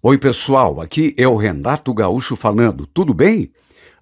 Oi, pessoal, aqui é o Renato Gaúcho falando, tudo bem?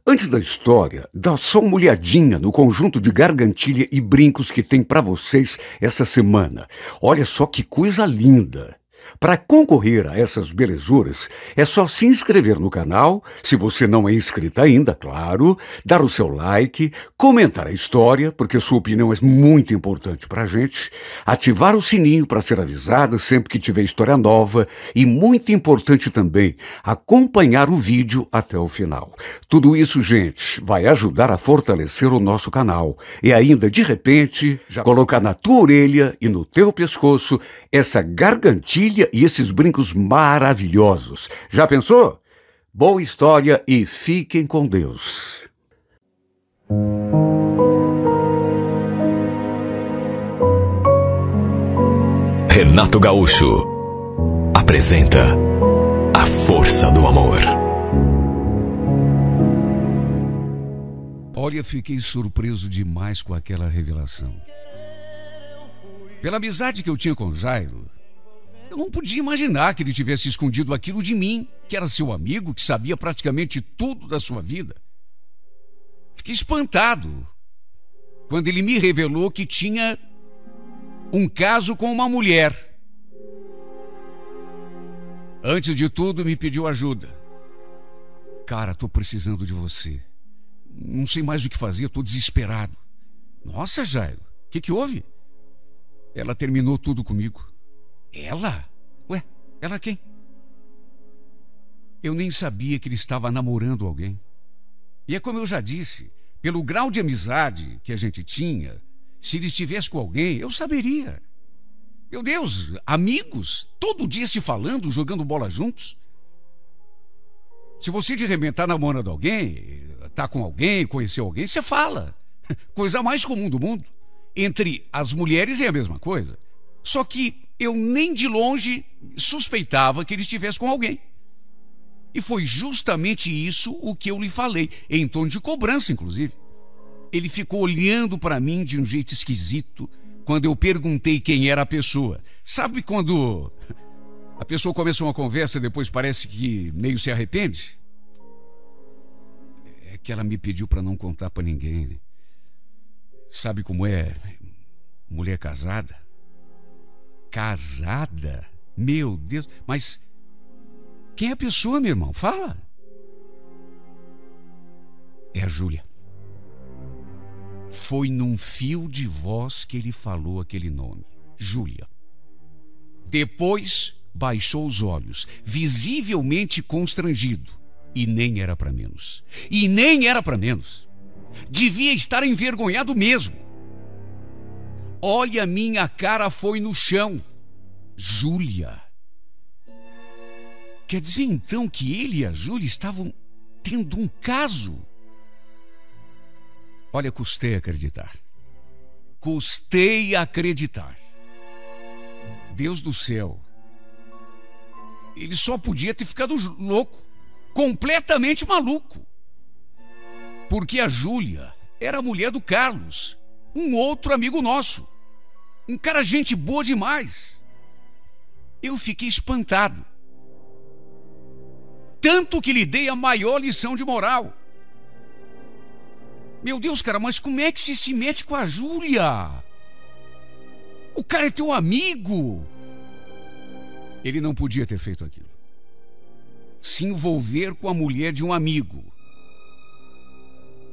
Antes da história, dá só uma olhadinha no conjunto de gargantilha e brincos que tem para vocês essa semana. Olha só que coisa linda! Para concorrer a essas belezuras, é só se inscrever no canal, se você não é inscrito ainda, claro, dar o seu like, comentar a história, porque sua opinião é muito importante para a gente, ativar o sininho para ser avisado sempre que tiver história nova e, muito importante também, acompanhar o vídeo até o final. Tudo isso, gente, vai ajudar a fortalecer o nosso canal e ainda, de repente, já colocar na tua orelha e no teu pescoço essa gargantilha e esses brincos maravilhosos. Já pensou? Boa história e fiquem com Deus. Renato Gaúcho apresenta A Força do Amor. Olha, fiquei surpreso demais com aquela revelação. Pela amizade que eu tinha com Jairo, eu não podia imaginar que ele tivesse escondido aquilo de mim, que era seu amigo, que sabia praticamente tudo da sua vida. Fiquei espantado quando ele me revelou que tinha um caso com uma mulher. Antes de tudo, me pediu ajuda. Cara, tô precisando de você. Não sei mais o que fazer, tô desesperado. Nossa, Jairo, o que houve? Ela terminou tudo comigo. Ela? Ué, ela quem? Eu nem sabia que ele estava namorando alguém. E é como eu já disse, pelo grau de amizade que a gente tinha, se ele estivesse com alguém, eu saberia. Meu Deus, amigos, todo dia se falando, jogando bola juntos. Se você de repente tá namorando alguém, tá com alguém, conheceu alguém, você fala. Coisa mais comum do mundo. Entre as mulheres é a mesma coisa. Só que eu nem de longe suspeitava que ele estivesse com alguém. E foi justamente isso o que eu lhe falei, em tom de cobrança, inclusive. Ele ficou olhando para mim de um jeito esquisito quando eu perguntei quem era a pessoa. Sabe quando a pessoa começa uma conversa e depois parece que meio se arrepende? É que ela me pediu para não contar para ninguém. Sabe como é mulher casada? Casada? Meu Deus, mas quem é a pessoa, meu irmão? Fala. É a Júlia. Foi num fio de voz que ele falou aquele nome. Júlia. Depois baixou os olhos, visivelmente constrangido. E nem era para menos. E nem era para menos. Devia estar envergonhado mesmo. Olha, minha cara foi no chão. Júlia. Quer dizer então que ele e a Júlia estavam tendo um caso? Olha, custei acreditar. Custei acreditar. Deus do céu. Ele só podia ter ficado louco. Completamente maluco. Porque a Júlia era a mulher do Carlos, um outro amigo nosso. Um cara gente boa demais. Eu fiquei espantado. Tanto que lhe dei a maior lição de moral. Meu Deus, cara, mas como é que se mete com a Júlia? O cara é teu amigo. Ele não podia ter feito aquilo. Se envolver com a mulher de um amigo.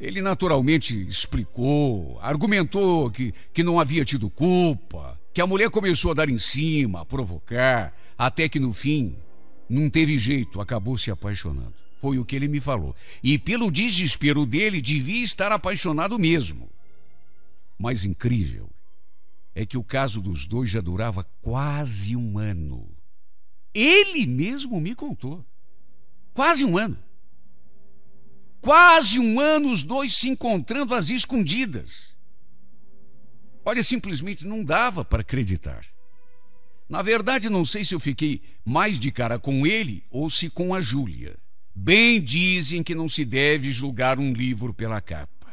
Ele naturalmente explicou, argumentou que não havia tido culpa, que a mulher começou a dar em cima, a provocar, até que no fim não teve jeito, acabou se apaixonando. Foi o que ele me falou. E pelo desespero dele, devia estar apaixonado mesmo. Mas incrível é que o caso dos dois já durava quase um ano. Ele mesmo me contou. Quase um ano. Quase um ano os dois se encontrando às escondidas. Olha, simplesmente não dava para acreditar. Na verdade, não sei se eu fiquei mais de cara com ele ou se com a Júlia. Bem dizem que não se deve julgar um livro pela capa.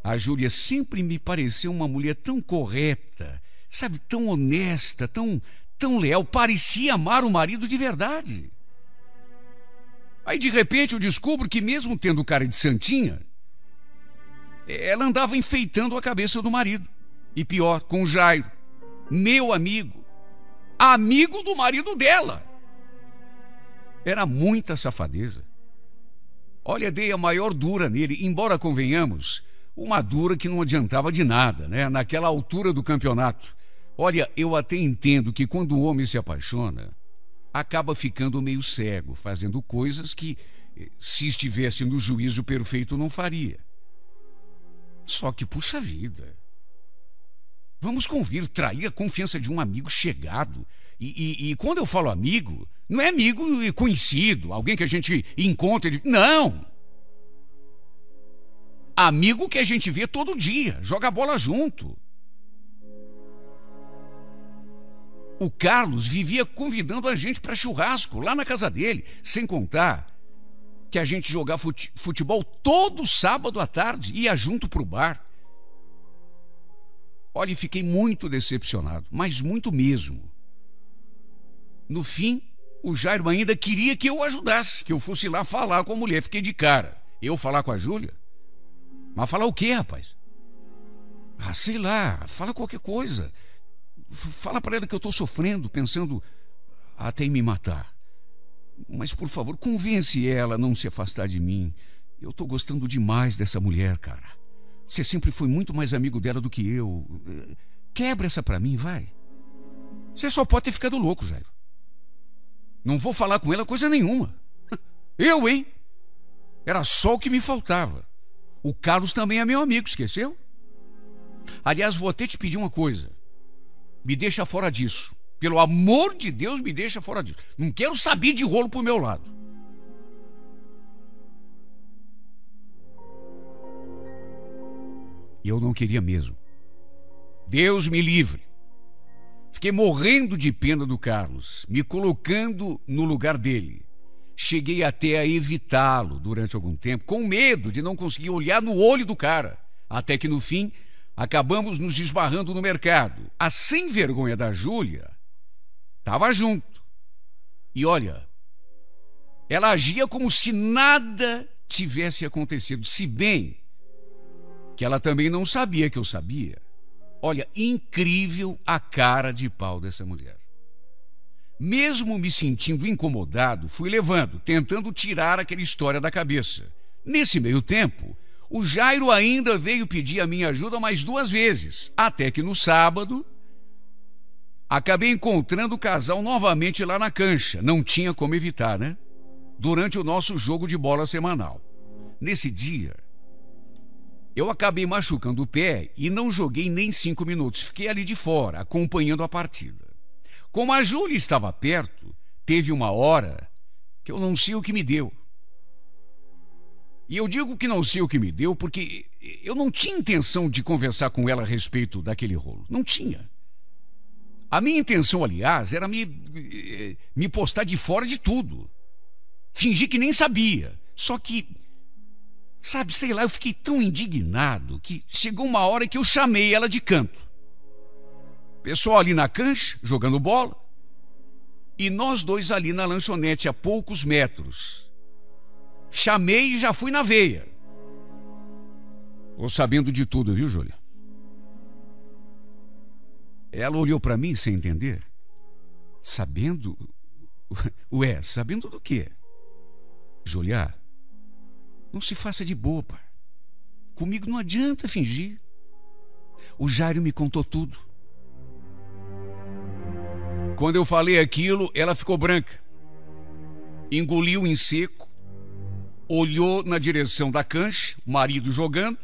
A Júlia sempre me pareceu uma mulher tão correta, sabe, tão honesta, tão leal, parecia amar o marido de verdade. Aí, de repente, eu descubro que mesmo tendo cara de santinha, ela andava enfeitando a cabeça do marido. E pior, com o Jairo, meu amigo, amigo do marido dela. Era muita safadeza. Olha, dei a maior dura nele, embora convenhamos, uma dura que não adiantava de nada, né? Naquela altura do campeonato. Olha, eu até entendo que quando o homem se apaixona, acaba ficando meio cego, fazendo coisas que, se estivesse no juízo perfeito, não faria. Só que, puxa vida, vamos convir, trair a confiança de um amigo chegado. E quando eu falo amigo, não é amigo conhecido, alguém que a gente encontra. Não! Amigo que a gente vê todo dia, joga bola junto. O Carlos vivia convidando a gente para churrasco lá na casa dele, sem contar que a gente jogava futebol todo sábado à tarde, ia junto para o bar. Olha, fiquei muito decepcionado, mas muito mesmo. No fim, o Jairo ainda queria que eu ajudasse, que eu fosse lá falar com a mulher. Fiquei de cara. Eu falar com a Júlia? Mas falar o quê, rapaz? Ah, sei lá, fala qualquer coisa. Fala para ela que eu estou sofrendo, pensando até em me matar. Mas, por favor, convence ela a não se afastar de mim. Eu estou gostando demais dessa mulher, cara. Você sempre foi muito mais amigo dela do que eu. Quebra essa para mim, vai. Você só pode ter ficado louco, Jairo. Não vou falar com ela coisa nenhuma. Eu, hein? Era só o que me faltava. O Carlos também é meu amigo, esqueceu? Aliás, vou até te pedir uma coisa. Me deixa fora disso. Pelo amor de Deus, me deixa fora disso. Não quero saber de rolo pro meu lado. E eu não queria mesmo. Deus me livre. Fiquei morrendo de pena do Carlos, me colocando no lugar dele. Cheguei até a evitá-lo durante algum tempo, com medo de não conseguir olhar no olho do cara. Até que, no fim, acabamos nos esbarrando no mercado. A sem vergonha da Júlia estava junto. E olha, ela agia como se nada tivesse acontecido, se bem que ela também não sabia que eu sabia. Olha, incrível a cara de pau dessa mulher. Mesmo me sentindo incomodado, fui levando, tentando tirar aquela história da cabeça. Nesse meio tempo, o Jairo ainda veio pedir a minha ajuda mais 2 vezes, até que no sábado acabei encontrando o casal novamente lá na cancha. Não tinha como evitar, né? Durante o nosso jogo de bola semanal. Nesse dia, eu acabei machucando o pé e não joguei nem 5 minutos. Fiquei ali de fora, acompanhando a partida. Como a Júlia estava perto, teve uma hora que eu não sei o que me deu. E eu digo que não sei o que me deu porque eu não tinha intenção de conversar com ela a respeito daquele rolo. Não tinha. A minha intenção, aliás, era me postar de fora de tudo. Fingir que nem sabia. Só que, sabe, sei lá, eu fiquei tão indignado que chegou uma hora que eu chamei ela de canto. Pessoal ali na cancha, jogando bola, e nós dois ali na lanchonete a poucos metros. Chamei e já fui na veia. Tô sabendo de tudo, viu, Júlia? Ela olhou para mim sem entender. Sabendo? Ué, sabendo do quê? Júlia, não se faça de boba. Comigo não adianta fingir. O Jairo me contou tudo. Quando eu falei aquilo, ela ficou branca. Engoliu em seco. Olhou na direção da cancha, o marido jogando,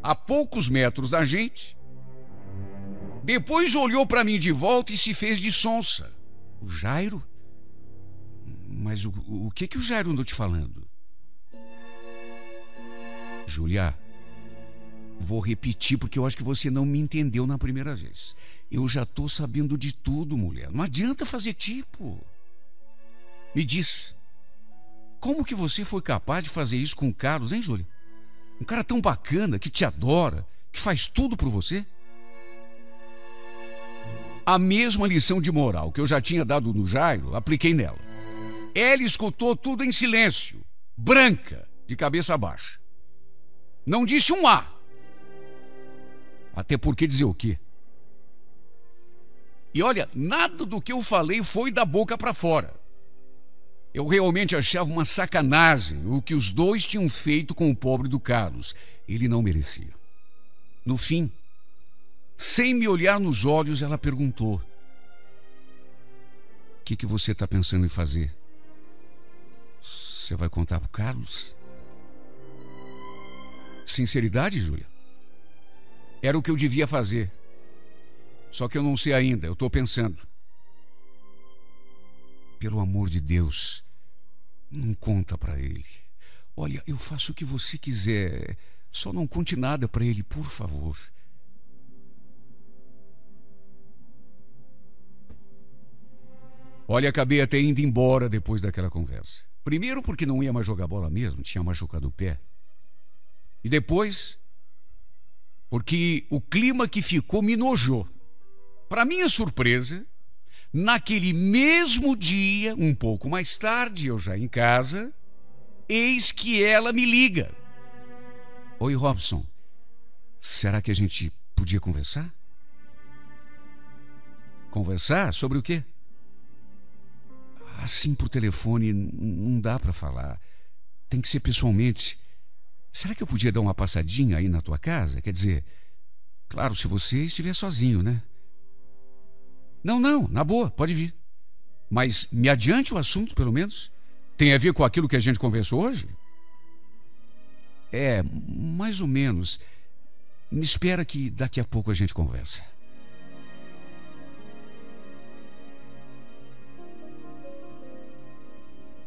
a poucos metros da gente. Depois olhou para mim de volta e se fez de sonsa. O Jairo? Mas o que o Jairo andou te falando? Júlia, vou repetir porque eu acho que você não me entendeu na primeira vez. Eu já estou sabendo de tudo, mulher. Não adianta fazer tipo. Me diz, como que você foi capaz de fazer isso com o Carlos, hein, Júlia? Um cara tão bacana, que te adora, que faz tudo por você. A mesma lição de moral que eu já tinha dado no Jairo, apliquei nela. Ela escutou tudo em silêncio, branca, de cabeça baixa. Não disse um A. Até porque dizer o quê? E olha, nada do que eu falei foi da boca para fora. Eu realmente achava uma sacanagem o que os dois tinham feito com o pobre do Carlos. Ele não merecia. No fim, sem me olhar nos olhos, ela perguntou: o que você está pensando em fazer? Você vai contar pro Carlos? Sinceridade, Júlia? Era o que eu devia fazer. Só que eu não sei ainda, eu estou pensando. Pelo amor de Deus, não conta para ele. Olha, eu faço o que você quiser, só não conte nada para ele, por favor. Olha, acabei até indo embora depois daquela conversa. Primeiro porque não ia mais jogar bola mesmo, tinha machucado o pé. E depois porque o clima que ficou me nojou. Para minha surpresa, naquele mesmo dia, um pouco mais tarde, eu já em casa, eis que ela me liga. Oi, Robson, será que a gente podia conversar? Conversar? Sobre o quê? Assim por telefone não dá para falar. Tem que ser pessoalmente. Será que eu podia dar uma passadinha aí na tua casa? Quer dizer, claro, se você estiver sozinho, né? Não, na boa, pode vir. Mas me adiante o assunto, pelo menos. Tem a ver com aquilo que a gente conversou hoje? É, mais ou menos. Me espera que daqui a pouco a gente conversa.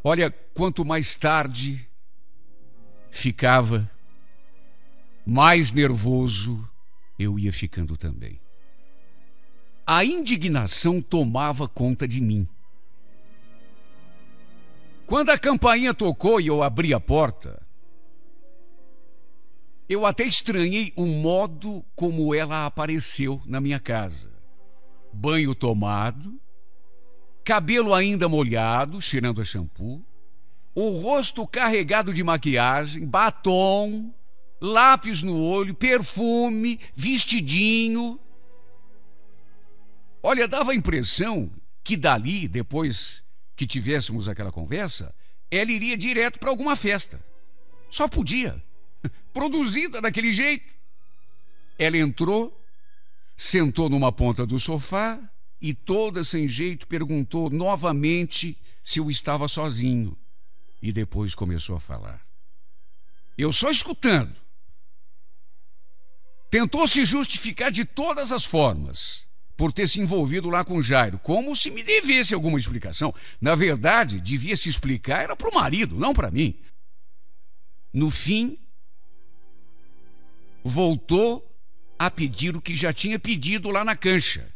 Olha, quanto mais tarde ficava, mais nervoso eu ia ficando também. A indignação tomava conta de mim. Quando a campainha tocou e eu abri a porta, eu até estranhei o modo como ela apareceu na minha casa. Banho tomado, cabelo ainda molhado, cheirando a shampoo, o rosto carregado de maquiagem, batom, lápis no olho, perfume, vestidinho. Olha, dava a impressão que dali, depois que tivéssemos aquela conversa, ela iria direto para alguma festa. Só podia. Produzida daquele jeito. Ela entrou, sentou numa ponta do sofá e, toda sem jeito, perguntou novamente se eu estava sozinho. E depois começou a falar. Eu só escutando. Tentou se justificar de todas as formas por ter se envolvido lá com o Jairo, como se me devesse alguma explicação. Na verdade, devia se explicar era para o marido, não para mim. No fim, voltou a pedir o que já tinha pedido lá na cancha.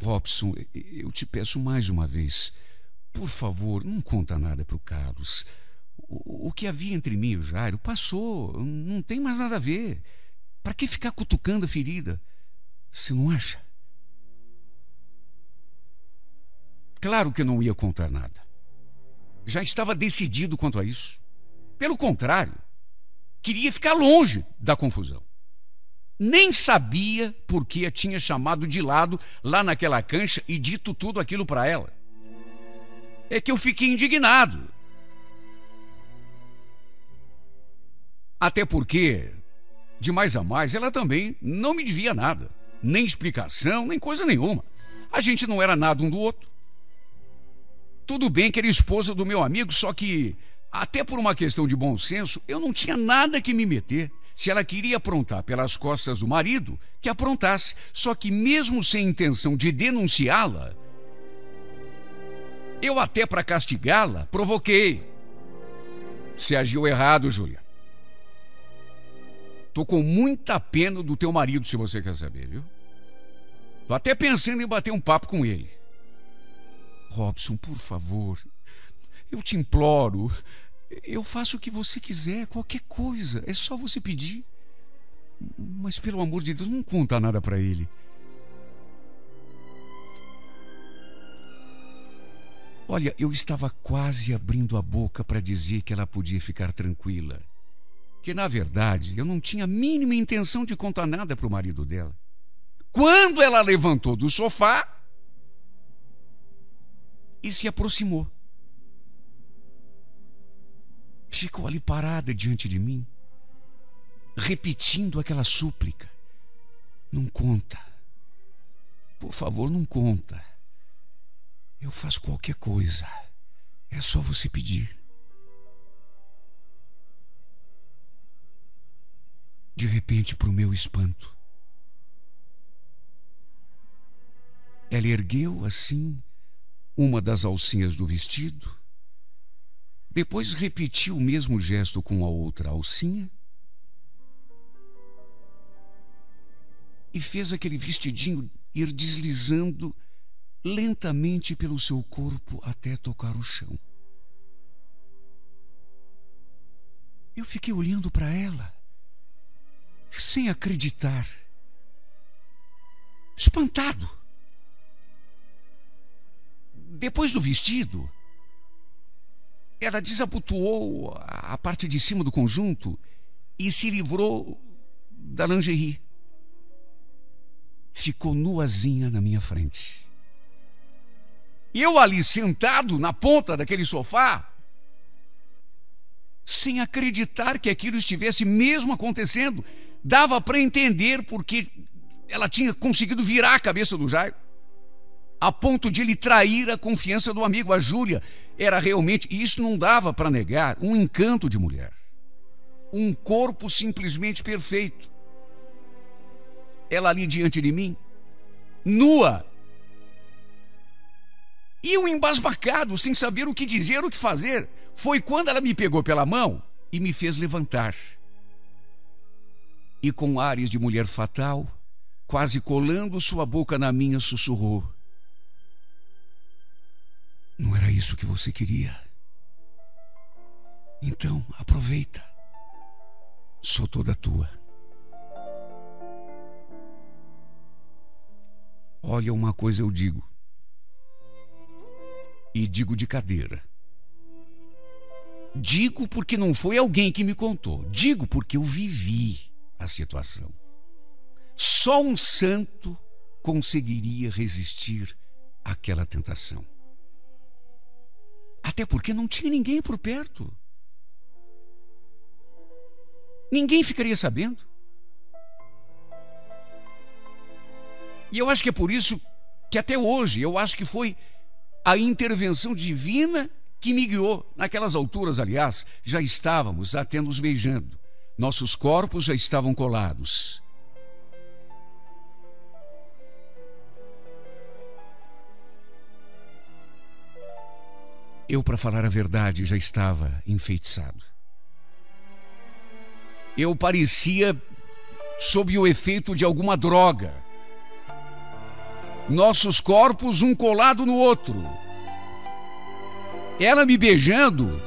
Robson, eu te peço mais uma vez, por favor, não conta nada para o Carlos. O que havia entre mim e o Jairo passou, não tem mais nada a ver. Para que ficar cutucando a ferida? Você não acha? Claro que eu não ia contar nada. Já estava decidido quanto a isso. Pelo contrário, queria ficar longe da confusão. Nem sabia por que a tinha chamado de lado lá naquela cancha e dito tudo aquilo para ela. É que eu fiquei indignado. Até porque, de mais a mais, ela também não me devia nada. Nem explicação, nem coisa nenhuma. A gente não era nada um do outro. Tudo bem que era esposa do meu amigo, só que, até por uma questão de bom senso, eu não tinha nada que me meter. Se ela queria aprontar pelas costas do marido, que aprontasse. Só que mesmo sem intenção de denunciá-la, eu até para castigá-la, provoquei. Você agiu errado, Júlia. Tô com muita pena do teu marido, se você quer saber, viu? Tô até pensando em bater um papo com ele. Robson, por favor, eu te imploro. Eu faço o que você quiser, qualquer coisa. É só você pedir. Mas, pelo amor de Deus, não conta nada para ele. Olha, eu estava quase abrindo a boca para dizer que ela podia ficar tranquila. Que, na verdade, eu não tinha a mínima intenção de contar nada para o marido dela. Quando ela levantou do sofá e se aproximou. Ficou ali parada diante de mim, repetindo aquela súplica. Não conta. Por favor, não conta. Eu faço qualquer coisa. É só você pedir. De repente, para o meu espanto, ela ergueu assim uma das alcinhas do vestido, depois repetiu o mesmo gesto com a outra alcinha e fez aquele vestidinho ir deslizando lentamente pelo seu corpo até tocar o chão. Eu fiquei olhando para ela, sem acreditar, espantado. Depois do vestido, ela desabotoou a parte de cima do conjunto e se livrou da lingerie. Ficou nuazinha na minha frente. Eu ali sentado na ponta daquele sofá, sem acreditar que aquilo estivesse mesmo acontecendo. Dava para entender porque ela tinha conseguido virar a cabeça do Jairo, a ponto de ele trair a confiança do amigo. A Júlia era realmente, e isso não dava para negar, um encanto de mulher. Um corpo simplesmente perfeito. Ela ali diante de mim, nua. E eu embasbacado, sem saber o que dizer, o que fazer. Foi quando ela me pegou pela mão e me fez levantar. E com ares de mulher fatal, quase colando sua boca na minha, sussurrou: não era isso que você queria? Então, aproveita. Sou toda tua. Olha, uma coisa eu digo. E digo de cadeira. Digo porque não foi alguém que me contou. Digo porque eu vivi a situação. Só um santo conseguiria resistir àquela tentação. Até porque não tinha ninguém por perto. Ninguém ficaria sabendo. E eu acho que é por isso que até hoje eu acho que foi a intervenção divina que me guiou. Naquelas alturas, aliás, já estávamos até nos beijando. Nossos corpos já estavam colados. Eu, para falar a verdade, já estava enfeitiçado. Eu parecia sob o efeito de alguma droga. Nossos corpos, um colado no outro. Ela me beijando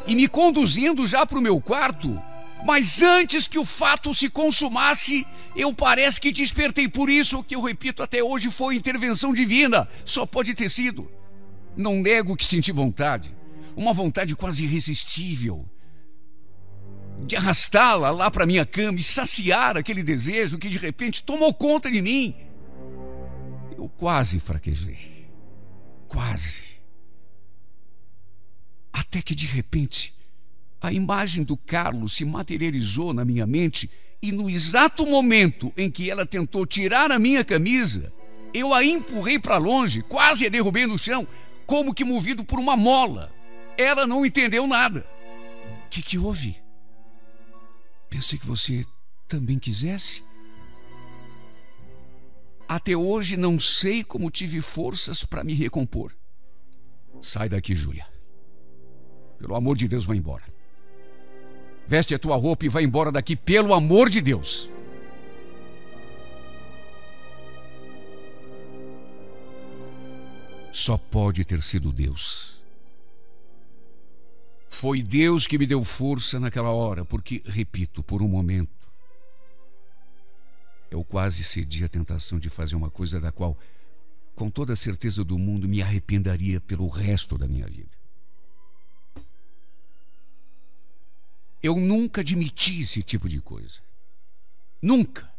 e me conduzindo já para o meu quarto. Mas antes que o fato se consumasse, eu parece que despertei. Por isso, o que eu repito até hoje foi intervenção divina. Só pode ter sido. Não nego que senti vontade. Uma vontade quase irresistível de arrastá-la lá para minha cama e saciar aquele desejo que de repente tomou conta de mim. Eu quase fraquejei. Quase. Até que de repente a imagem do Carlos se materializou na minha mente e no exato momento em que ela tentou tirar a minha camisa, eu a empurrei para longe, quase a derrubei no chão, como que movido por uma mola. Ela não entendeu nada. O que houve? Pensei que você também quisesse. Até hoje não sei como tive forças para me recompor. Sai daqui, Júlia. Pelo amor de Deus, vai embora. Veste a tua roupa e vai embora daqui, pelo amor de Deus. Só pode ter sido Deus. Foi Deus que me deu força naquela hora, porque, repito, por um momento, eu quase cedi à tentação de fazer uma coisa da qual com toda a certeza do mundo, me arrependeria pelo resto da minha vida. Eu nunca admiti esse tipo de coisa. Nunca.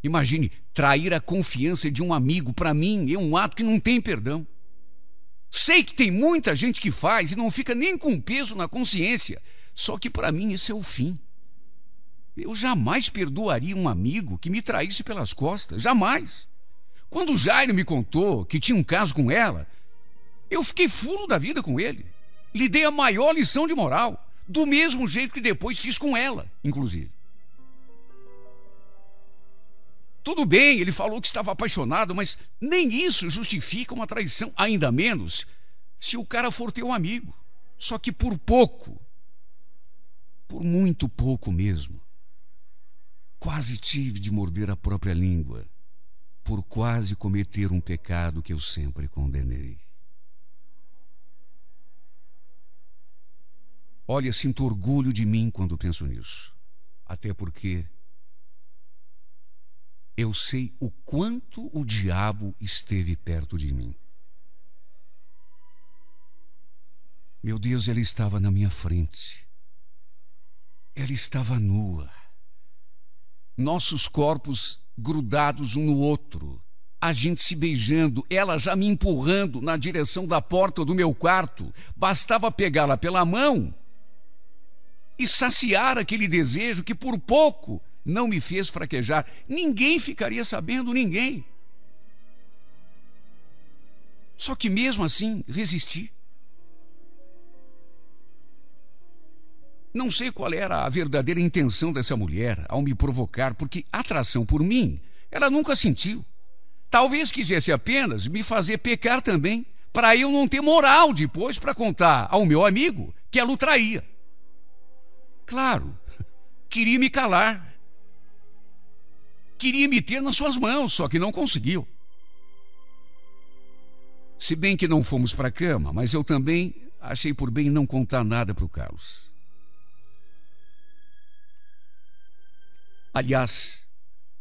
Imagine, trair a confiança de um amigo, para mim, é um ato que não tem perdão. Sei que tem muita gente que faz e não fica nem com peso na consciência. Só que para mim esse é o fim. Eu jamais perdoaria um amigo que me traísse pelas costas. Jamais. Quando o Jairo me contou que tinha um caso com ela, eu fiquei furo da vida com ele. Lhe dei a maior lição de moral. Do mesmo jeito que depois fiz com ela, inclusive. Tudo bem, ele falou que estava apaixonado, mas nem isso justifica uma traição, ainda menos se o cara for teu amigo. Só que por pouco, por muito pouco mesmo, quase tive de morder a própria língua, por quase cometer um pecado que eu sempre condenei. Olha, sinto orgulho de mim quando penso nisso, até porque eu sei o quanto o diabo esteve perto de mim. Meu Deus, ela estava na minha frente. Ela estava nua. Nossos corpos grudados um no outro. A gente se beijando, ela já me empurrando na direção da porta do meu quarto. Bastava pegá-la pela mão e saciar aquele desejo que por pouco não me fez fraquejar. Ninguém ficaria sabendo, ninguém. Só que mesmo assim, resisti. Não sei qual era a verdadeira intenção dessa mulher ao me provocar, porque atração por mim ela nunca sentiu. Talvez quisesse apenas me fazer pecar também, para eu não ter moral depois para contar ao meu amigo que ela o traía. Claro, queria me calar. Queria me ter nas suas mãos, só que não conseguiu. Se bem que não fomos para a cama, mas eu também achei por bem não contar nada para o Carlos. Aliás,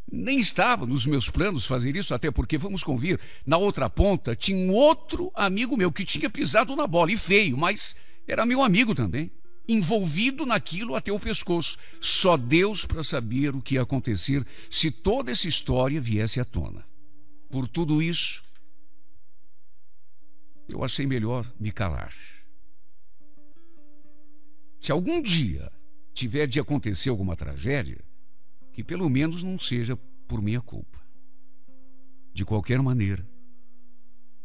nem estava nos meus planos fazer isso, até porque, vamos convir, na outra ponta tinha um outro amigo meu que tinha pisado na bola, e feio, mas era meu amigo também, envolvido naquilo até o pescoço. Só Deus para saber o que ia acontecer se toda essa história viesse à tona. Por tudo isso, eu achei melhor me calar. Se algum dia tiver de acontecer alguma tragédia, que pelo menos não seja por minha culpa. De qualquer maneira,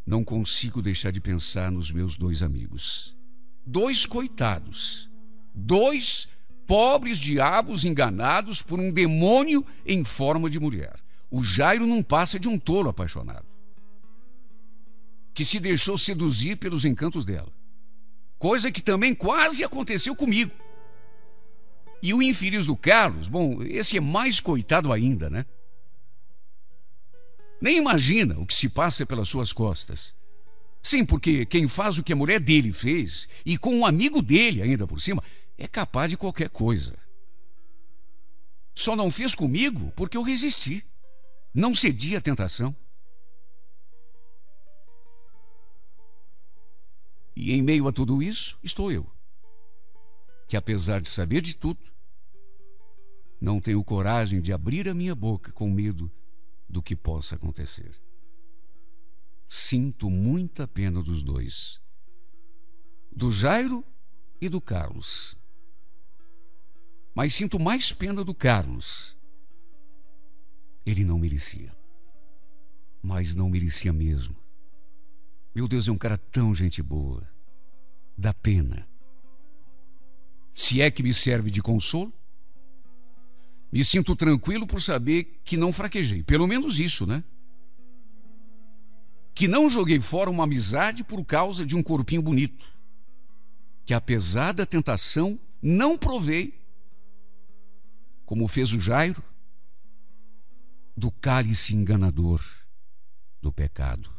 não consigo deixar de pensar nos meus dois amigos. Dois coitados, dois pobres diabos enganados por um demônio em forma de mulher. O Jairo não passa de um tolo apaixonado, que se deixou seduzir pelos encantos dela. Coisa que também quase aconteceu comigo. E o infeliz do Carlos, bom, esse é mais coitado ainda, né? Nem imagina o que se passa pelas suas costas. Sim, porque quem faz o que a mulher dele fez, e com um amigo dele ainda por cima, é capaz de qualquer coisa. Só não fez comigo porque eu resisti. Não cedi à tentação. E em meio a tudo isso, estou eu, que apesar de saber de tudo, não tenho coragem de abrir a minha boca com medo do que possa acontecer. Sinto muita pena dos dois, do Jairo e do Carlos. Mas sinto mais pena do Carlos. Ele não merecia, mas não merecia mesmo. Meu Deus, é um cara tão gente boa. Dá pena. Se é que me serve de consolo, me sinto tranquilo por saber que não fraquejei. Pelo menos isso, né? Que não joguei fora uma amizade por causa de um corpinho bonito. Que apesar da tentação, não provei, como fez o Jairo, do cálice enganador do pecado.